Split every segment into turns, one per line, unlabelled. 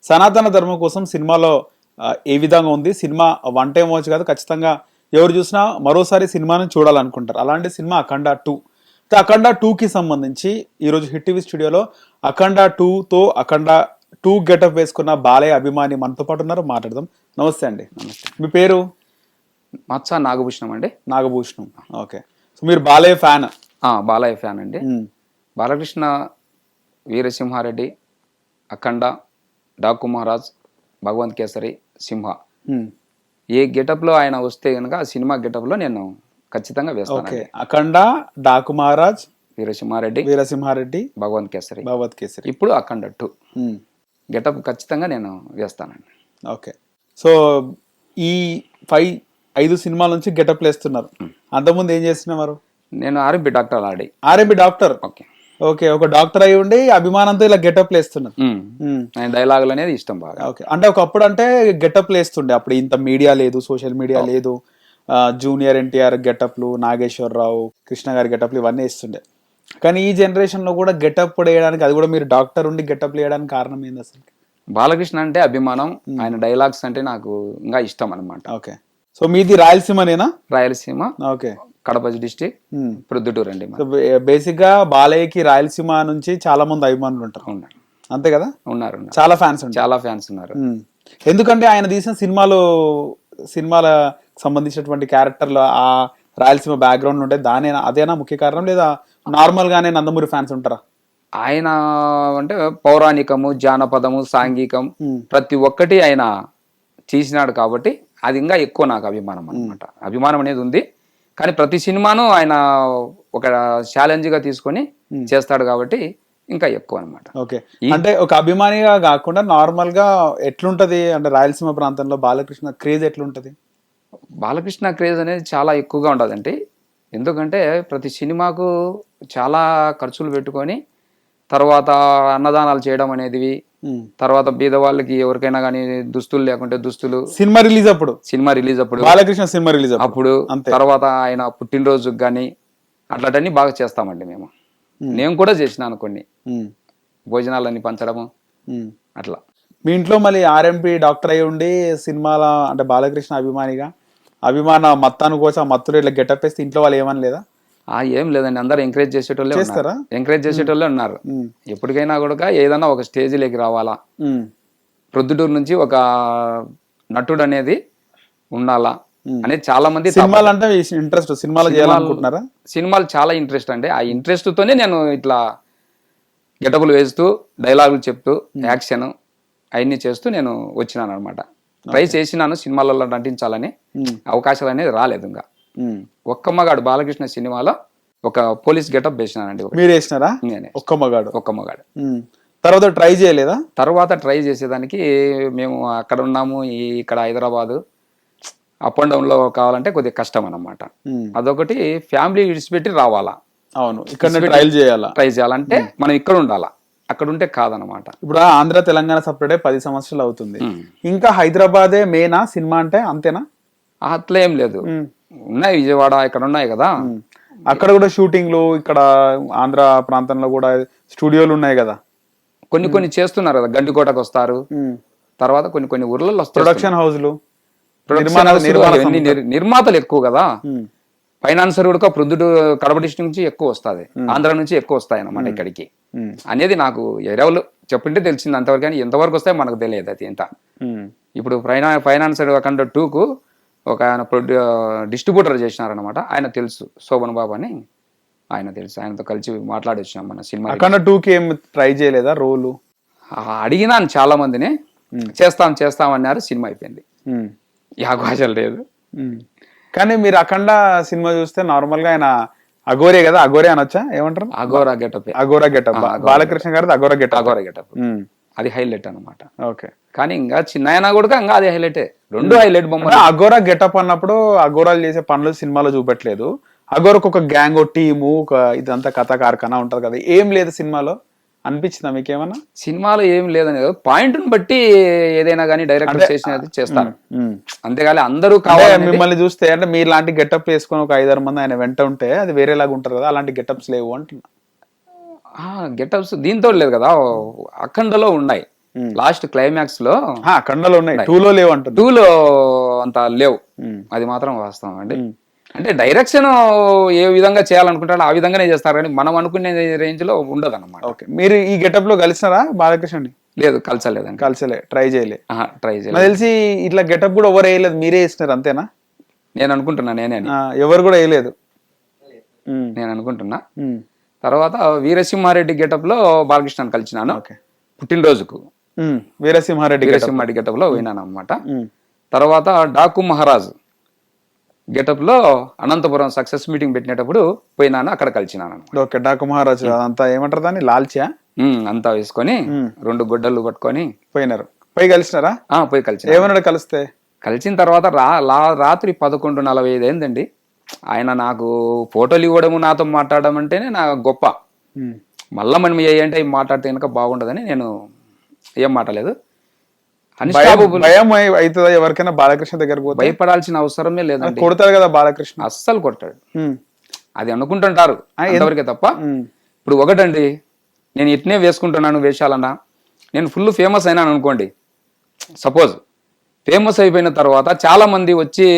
సనాతన ధర్మం కోసం సినిమాలో ఏ విధంగా ఉంది? సినిమా వన్ టైం వాచ్ కాదు, ఖచ్చితంగా ఎవరు చూసినా మరోసారి సినిమాని చూడాలనుకుంటారు. అలాంటి సినిమా అఖండ 2. అఖండ 2కి సంబంధించి ఈరోజు హిట్ టీవీ స్టూడియోలో అఖండ 2తో అఖండ 2 గెటప్ వేసుకున్న బాలయ్య అభిమాని మనతో పాటు ఉన్నారు, మాట్లాడదాం. నమస్తే అండి.
నమస్తే.
మీ పేరు?
మత్స నాగభూషణం అండి.
నాగభూషణం. ఓకే. సో మీరు బాలయ్య ఫ్యాన్?
బాలయ్య ఫ్యాన్ అండి. బాలకృష్ణ, వీరసింహారెడ్డి, అఖండ, డాకు మహారాజ్, భగవంత్ కేసరి, సింహ ఏ గెటప్ లో ఆయన వస్తే గనక ఆ సినిమా గెటప్ లో నేను ఖచ్చితంగా వేస్తాను.
అఖండ, డాకు మహారాజ్,
వీరసింహారెడ్డి, భగవంత్ కేసరి, ఇప్పుడు అఖండ 2 గెటప్ ఖచ్చితంగా నేను వేస్తానండి.
ఓకే. సో ఈ 5 సినిమాల నుంచి గెటప్లు వేస్తున్నారు. అంతకుముందు ఏం చేస్తున్నారు?
నేను RMP doctor
RMP doctor. Okay. ఒక డాక్టర్ అయి ఉండి అభిమానంతో ఇలా గెటప్ వేస్తున్నారు.
డైలాగులు అనేది ఇష్టం బాగా.
ఓకే. అంటే ఒకప్పుడు అంటే గెటప్ వేస్తుండే, అప్పుడు ఇంత మీడియా లేదు, సోషల్ మీడియా లేదు. జూనియర్ ఎన్టీఆర్ గెటప్లు, నాగేశ్వరరావు, కృష్ణ గారి గెటప్లు ఇవన్నీ వేస్తుండే. కానీ ఈ జనరేషన్ లో కూడా గెటప్ వేయడానికి, అది కూడా మీరు డాక్టర్ ఉండి గెటప్ వేయడానికి కారణం ఏంది అసలు?
బాలకృష్ణ అంటే అభిమానం, ఆయన డైలాగ్స్ అంటే నాకు ఇంకా ఇష్టం అనమాట.
ఓకే. సో మీది రాయలసీమనేనా?
రాయలసీమ.
ఓకే.
కడప డిస్టిక్, ప్రొద్దుటూరు అండి.
బేసిక్ గా బాలయ్యకి రాయలసీమ నుంచి చాలా మంది అభిమానులు ఉంటారు, అంతే కదా?
ఉన్నారు,
చాలా ఫ్యాన్స్
ఉన్నారు.
ఎందుకంటే ఆయన తీసిన సినిమాల సంబంధించినటువంటి క్యారెక్టర్లు ఆ రాయలసీమ బ్యాక్గ్రౌండ్ ఉంటే అదేనా ముఖ్య కారణం, లేదా నార్మల్ గానే నందమూరి ఫ్యాన్స్ ఉంటారా?
ఆయన అంటే పౌరాణికము, జానపదము, సాంఘికం ప్రతి ఒక్కటి ఆయన చేసినాడు కాబట్టి అది ఇంకా ఎక్కువ నాకు అభిమానం అనమాట. అభిమానం అనేది ఉంది, కానీ ప్రతి సినిమాను ఆయన ఒక ఛాలెంజ్ గా తీసుకొని చేస్తాడు కాబట్టి ఇంకా ఎక్కువ అనమాట.
ఓకే. అంటే ఒక అభిమానిగా కాకుండా నార్మల్ గా ఎట్లుంటది అంటే రాయలసీమ ప్రాంతంలో బాలకృష్ణ క్రేజ్ ఎట్లుంటది?
బాలకృష్ణ క్రేజ్ అనేది చాలా ఎక్కువగా ఉండదండి. ఎందుకంటే ప్రతి సినిమాకు చాలా ఖర్చులు పెట్టుకొని తర్వాత అన్నదానాలు చేయడం అనేది, తర్వాత బీద వాళ్ళకి ఎవరికైనా కానీ దుస్తులు లేకుంటే దుస్తులు, సినిమా రిలీజ్ అప్పుడు
బాలకృష్ణ సినిమా రిలీజ్
అప్పుడు, తర్వాత ఆయన పుట్టినరోజుకి కానీ అట్లాంటివన్నీ బాగా చేస్తామండి మేము. నేను కూడా చేసినాను కొన్ని భోజనాలన్నీ పంచడము అట్లా.
మీ ఇంట్లో మళ్ళీ ఆర్ఎంపీ డాక్టర్ అయి ఉండి సినిమాల అంటే బాలకృష్ణ అభిమానిగా అభిమాన మత్తాను కోసం మత్తులు ఇట్లా గెటప్ వేస్తే ఇంట్లో వాళ్ళు ఏమని లేదా?
ఏం లేదండి, అందరు ఎంకరేజ్ చేసేటోళ్ళే ఉన్నారు. ఎప్పటికైనా కూడా ఏదన్నా ఒక స్టేజ్లోకి రావాలా, ప్రొద్దుటూరు నుంచి ఒక నటుడు అనేది ఉండాలా అనేది చాలా మంది.
సినిమాలు అంటే ఇంట్రెస్ట్, సినిమాలు చేయాలనుకుంటున్నారా?
సినిమాలు చాలా ఇంట్రెస్ట్ అండి. ఆ ఇంట్రెస్ట్ తోనే నేను ఇట్లా గెటబులు వేస్తూ, డైలాగులు చెప్తూ, యాక్షన్ అవన్నీ చేస్తూ నేను వచ్చినాను అనమాట. ట్రై చేసినాను సినిమాలలో నటించాలని, అవకాశాలు అనేది రాలేదు. ఇంకా ఒక్కమ్మగాడు బాలకృష్ణ సినిమాలో ఒక పోలీస్ గెటప్ వేసినానండి.
మీరు వేసినారా? నేనే. ఒక్కమ్మగాడు.
తర్వాత ట్రై చేయలేదా? తర్వాత ట్రై చేసేదానికి మేము అక్కడ ఉన్నాము, ఇక్కడ హైదరాబాదు అప్ అండ్ డౌన్ లో కావాలంటే కొద్దిగా కష్టం అన్నమాట. అదొకటి, ఫ్యామిలీ విడిచిపెట్టి రావాలా.
అవును, ఇక్కడ ట్రై
చేయాలంటే మనం ఇక్కడ ఉండాలా, అక్కడ ఉంటే కాదనమాట.
ఇప్పుడు ఆంధ్ర తెలంగాణ సపరేట్ 10 సంవత్సరాలు అవుతుంది, ఇంకా హైదరాబాదే మెయినా సినిమా అంటే, అంతేనా?
అట్లా ఏం లేదు, ఉన్నాయి విజయవాడ ఇక్కడ ఉన్నాయి కదా,
అక్కడ కూడా షూటింగ్లు, ఇక్కడ ఆంధ్ర ప్రాంతంలో కూడా స్టూడియోలు ఉన్నాయి కదా,
కొన్ని చేస్తున్నారు కదా. గండికోటకు వస్తారు, తర్వాత కొన్ని ఊర్లలో వస్తారు
ప్రొడక్షన్ హౌస్లు,
నిర్మాతలు ఎక్కువ కదా. ఫైనాన్సర్ కూడా కడప డిస్ట్రిక్ట్ నుంచి ఎక్కువ వస్తుంది, ఆంధ్ర నుంచి ఎక్కువ వస్తాయి అన్నమాట ఇక్కడికి అనేది నాకు ఎవరు చెప్పింటే తెలిసింది అంతవరకు. కానీ ఎంతవరకు వస్తాయో మనకు తెలియదు అది ఎంత. ఇప్పుడు ఫైనాన్సర్ అఖండ 2కు ఒక ఆయన డిస్ట్రిబ్యూటర్ చేసినారనమాట. ఆయన తెలుసు, శోభన్ బాబు అని ఆయన తెలుసు, ఆయనతో కలిసి మాట్లాడి వచ్చాం మన సినిమా.
అఖండ 2కి ఏం ట్రై చేయలేదా రోలు?
అడిగినాను చాలా మందిని, చేస్తాం అన్నారు. సినిమా అయిపోయింది, ఈ అవకాశాలు లేదు.
కానీ మీరు అఖండ సినిమా చూస్తే నార్మల్ గా ఆయన అఘోరే కదా, అఘోరే అనొచ్చా, ఏమంటారు?
అఘోరా గెటప్
బాలకృష్ణ గారి అఘోరా గెటప్
అది హైలైట్ అనమాట.
ఓకే.
కానీ ఇంకా చిన్న కూడా ఇంకా అది హైలైటే, రెండు హైలైట్ బొమ్మ.
అఘోరా గెటప్ అన్నప్పుడు అఘోరాలు చేసే పనులు సినిమాలో చూపెట్టలేదు. అఘోరకు ఒక గ్యాంగ్, టీము, ఒక ఇదంతా కథ కార్ఖానా ఉంటది కదా, ఏం లేదు సినిమాలో అనిపించిందా మీకేమన్నా?
సినిమాలో ఏం లేదని పాయింట్ ని బట్టి ఏదైనా కానీ డైరెక్టర్ చేసినది చేస్తారు, అంతేగాని అందరూ కావాలి.
మిమ్మల్ని చూస్తే అంటే మీరు లాంటి గెటప్ వేసుకొని ఒక 5-6 మంది ఆయన వెంట ఉంటే అది వేరేలాగా ఉంటారు కదా, అలాంటి గెటప్స్ లేవు అంటున్నా.
గెటప్స్ దీంతో లేదు కదా, అఖండలో ఉన్నాయి. లాస్ట్ క్లైమాక్స్ లో
అఖండలో ఉన్నాయి, 2 లో లేవు అంటుంది.
2 లో అంత లేవు, అది మాత్రం వాస్తవం అండి. అంటే డైరెక్షన్ ఏ విధంగా చేయాలనుకుంటారో ఆ విధంగానే చేస్తారు, కానీ మనం అనుకునే రేంజ్ లో ఉండదు అనమాట.
ఓకే, మీరు ఈ గెటప్ లో కలిసినారా బాలకృష్ణని?
లేదు, కలిసలేదండి.
కలిసలే, ట్రై చేయలే.
ట్రై చేయలేదు.
నాకు తెలిసి ఇట్లా గెటప్ కూడా ఎవరు వేయలేదు, మీరే వేసినారు అంతేనా?
నేను అనుకుంటున్నా నేనే,
ఎవరు కూడా వేయలేదు
నేను అనుకుంటున్నా. తర్వాత వీరసింహారెడ్డి గెటప్ లో బాలకృష్ణని కలిసినాను పుట్టినరోజుకు.
వీరసింహారెడ్డి
గెటప్ లో పోయినాను అనమాట. తర్వాత డాకు మహారాజ్ గెటప్ లో అనంతపురం సక్సెస్ మీటింగ్ పెట్టినప్పుడు పోయినాను, అక్కడ కలిసినాను.
ఓకే, డాకు మహారాజ్ అంతా ఏమంటారు దాన్ని, లాల్చా
అంతా వేసుకొని 2 గుడ్డలు పట్టుకొని
పోయినారు. పోయి కలిసినారా?
పోయి కలిసి.
ఏమన్నాడు కలిస్తే?
కలిసిన తర్వాత రాత్రి 11:45 అయిందండి. ఆయన నాకు ఫోటోలు ఇవ్వడము, నాతో మాట్లాడడం అంటేనే నా గొప్ప. మళ్ళా మనం అంటే మాట్లాడితే కనుక బాగుండదని నేను ఏం మాట్లాడలేదు.
భయం అవుతుందా ఎవరికైనా బాలకృష్ణ దగ్గర పోతే?
భయపడాల్సిన అవసరమే లేదండి.
కొడతాడు కదా బాలకృష్ణ,
అస్సలు కొట్టాడు. అది అనుకుంటుంటారు ఎంతవరకే తప్ప. ఇప్పుడు ఒకటండి, నేను ఇట్నే వేసుకుంటున్నాను వేషాలన్నా, నేను ఫుల్ ఫేమస్ అయినాను అనుకోండి, సపోజ్ ఫేమస్ అయిపోయిన తర్వాత చాలా మంది వచ్చి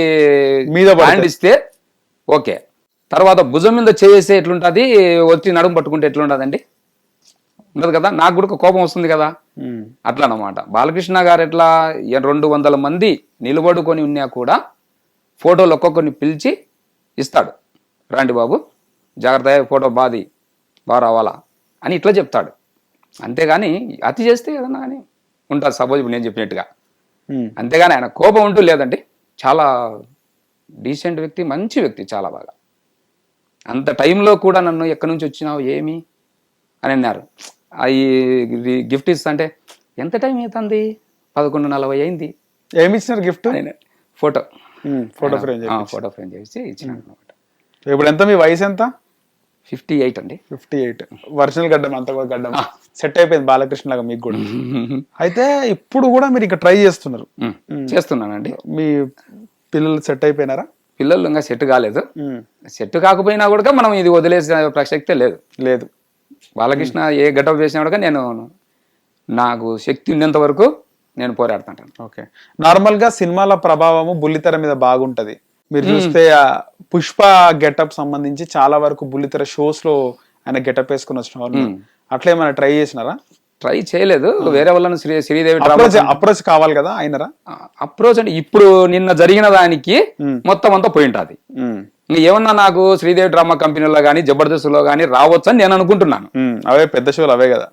మీద
హ్యాండ్ ఇస్తే ఓకే, తర్వాత భుజం మీద చేసే ఎట్లుంటుంది, వచ్చి నడుము పట్టుకుంటే ఎట్లుంటుందండి, ఉండదు కదా, నాకు కూడా కోపం వస్తుంది కదా. అట్లా అన్నమాట. బాలకృష్ణ గారు ఎట్లా 200 మంది నిలబడుకొని ఉన్నా కూడా ఫోటోలు ఒక్కొక్కరిని పిలిచి ఇస్తాడు, రండి బాబు జాగ్రత్త, ఫోటో బాగా రావాలా అని ఇట్లా చెప్తాడు. అంతేగాని అతి చేస్తే ఏదన్నా కానీ ఉంటుంది, సపోజ్ ఇప్పుడు నేను చెప్పినట్టుగా. అంతేగాని ఆయన కోపం ఉంటూ లేదండి, చాలా డీసెంట్ వ్యక్తి, మంచి వ్యక్తి, చాలా బాగా. అంత టైంలో కూడా నన్ను ఎక్కడి నుంచి వచ్చినావు ఏమి అని అన్నారు. అవి గిఫ్ట్ ఇస్తా అంటే ఎంత టైం అవుతుంది, 11:40 అయింది.
ఏమి ఇచ్చినారు గిఫ్ట్? ఫోటో
ఫ్రేమ్ చేసి ఇచ్చినాను అనమాట.
ఇప్పుడు ఎంత, మీ వయసు ఎంత?
58 అండి.
58. ఒరిజినల్ గడ్డం అంతా కూడా గడ్డం సెట్ అయిపోయింది బాలకృష్ణ లాగా మీకు కూడా. అయితే ఇప్పుడు కూడా మీరు ఇంకా ట్రై
చేస్తున్నానండి.
మీ పిల్లలు సెట్ అయిపోయినారా?
పిల్లలు ఇంకా సెట్ కాలేదు. సెట్ కాకపోయినా కూడా మనం ఇది వదిలేసే ప్రసక్తే లేదు. బాలకృష్ణ ఏ గెటప్ వేసినా కూడా నాకు శక్తి ఉన్నంత వరకు నేను పోరాడుతుంటాను.
ఓకే, నార్మల్ గా సినిమాల ప్రభావము బుల్లితెర మీద బాగుంటది. మీరు చూస్తే పుష్ప గెటప్ సంబంధించి చాలా వరకు బుల్లితెర షోస్ లో ఆయన గెటప్ వేసుకుని వచ్చిన వాళ్ళు, అట్లా ఏమైనా ట్రై చేసినారా?
ట్రై చేయలేదు. వేరే వాళ్ళని శ్రీదేవి
అప్రోచ్ కావాలి కదా, అయినరా?
అప్రోచ్ అంటే ఇప్పుడు నిన్న జరిగిన దానికి మొత్తం అంతా పోయింటది. ఏమన్నా నాకు శ్రీదేవి డ్రామా కంపెనీలో గానీ జబర్దస్త్ లో గానీ రావచ్చు అని నేను అనుకుంటున్నాను.
అవే పెద్ద షోలు అవే కదా,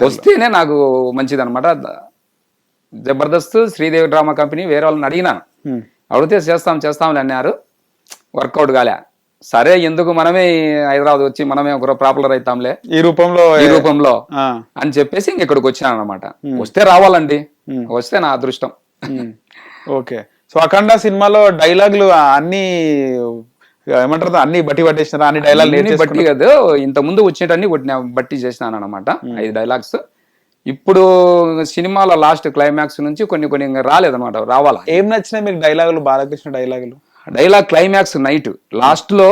వస్తేనే నాకు మంచిది అనమాట. జబర్దస్త్, శ్రీదేవి డ్రామా కంపెనీ వేరే వాళ్ళని అడిగినాను, అడిగితే చేస్తాంలే అన్నారు. వర్కౌట్ కాలే. సరే, ఎందుకు మనమే హైదరాబాద్ వచ్చి మనమే ఒక పాపులర్ అవుతాంలే ఈ రూపంలో అని చెప్పేసి ఇక్కడికి వచ్చినాను అనమాట. వస్తే రావాలండి, వస్తే నా అదృష్టం.
ఓకే, సో అఖండ సినిమాలో డైలాగులు అన్ని ఏమంటారు, అన్ని బట్టి పట్టేసినారా? అన్ని డైలాగ్
బట్టి కాదు, ఇంత ముందు వచ్చేటన్ని బట్టి చేసినాను అనమాట. 5 డైలాగ్స్. ఇప్పుడు సినిమాలో లాస్ట్ క్లైమాక్స్ నుంచి కొన్ని రాలేదన్నమాట, రావాలా.
ఏం నచ్చినాయి మీకు డైలాగులు, బాలకృష్ణ డైలాగులు?
డైలాగ్ క్లైమాక్స్ నైట్ లాస్ట్ లో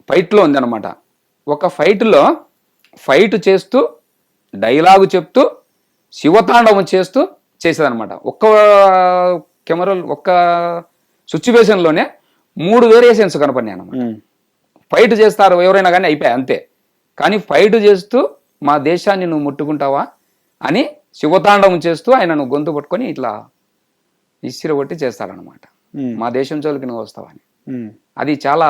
ఫైట్ లో ఉంది అనమాట. ఒక ఫైట్ చేస్తూ డైలాగు చెప్తూ శివతాండవం చేస్తూ చేసేదనమాట. ఒక్క కెమెరాలు ఒక్క సిచ్యువేషన్ లోనే 3 వేరియేషన్స్ కనపడినాయి అనమాట. ఫైట్ చేస్తారు ఎవరైనా కానీ అయిపోయాయి అంతే. కానీ ఫైట్ చేస్తూ మా దేశాన్ని నువ్వు ముట్టుకుంటావా అని శివతాండవం చేస్తూ ఆయనను గొంతు పట్టుకొని ఇట్లా ఇసిరగొట్టి చేస్తాడనమాట. మా దేశం జోలికి నువ్వు వస్తావని. అది చాలా,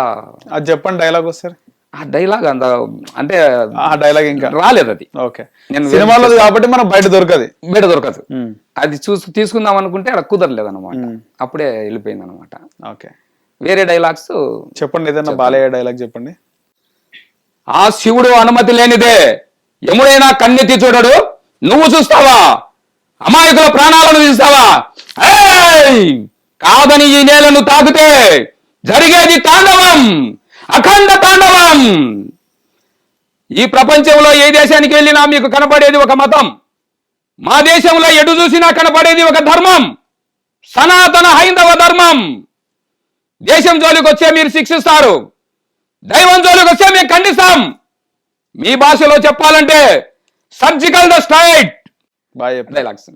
అది చెప్పండి డైలాగ్ వస్తారు.
ఆ డైలాగ్ అంత అంటే
ఆ డైలాగ్ ఇంకా రాలేదు అది.
ఓకే,
నేను సినిమాలో కాబట్టి మనం బయట దొరకదు.
అది తీసుకుందాం అనుకుంటే అక్కడ కుదరలేదు అనమాట. అప్పుడే వెళ్ళిపోయింది అనమాట.
ఓకే,
వేరే డైలాగ్స్
చెప్పండి, ఏదైనా బాలయ్య డైలాగ్ చెప్పండి.
ఆ శివుడు అనుమతి లేనిదే ఎముడైనా కన్నెత్తి చూడడు, నువ్వు చూస్తావా? అమాయకుల ప్రాణాలను తీస్తావా? కాదని ఈ నేలను తాకితే జరిగేది తాండవం, అఖండ తాండవం. ఈ ప్రపంచంలో ఏ దేశానికి వెళ్ళినా మీకు కనపడేది ఒక మతం. మా దేశంలో ఎటు చూసినా కనపడేది ఒక ధర్మం, సనాతన హైందవ ధర్మం. దేశం జోలికి వచ్చే మీరు శిక్షిస్తారు, దైవం జోలికి వచ్చే మేము ఖండిస్తాం. మీ భాషలో చెప్పాలంటే సర్జికల్ ద స్ట్రైక్.
బాగా చెప్పారు.
డైలాగ్స్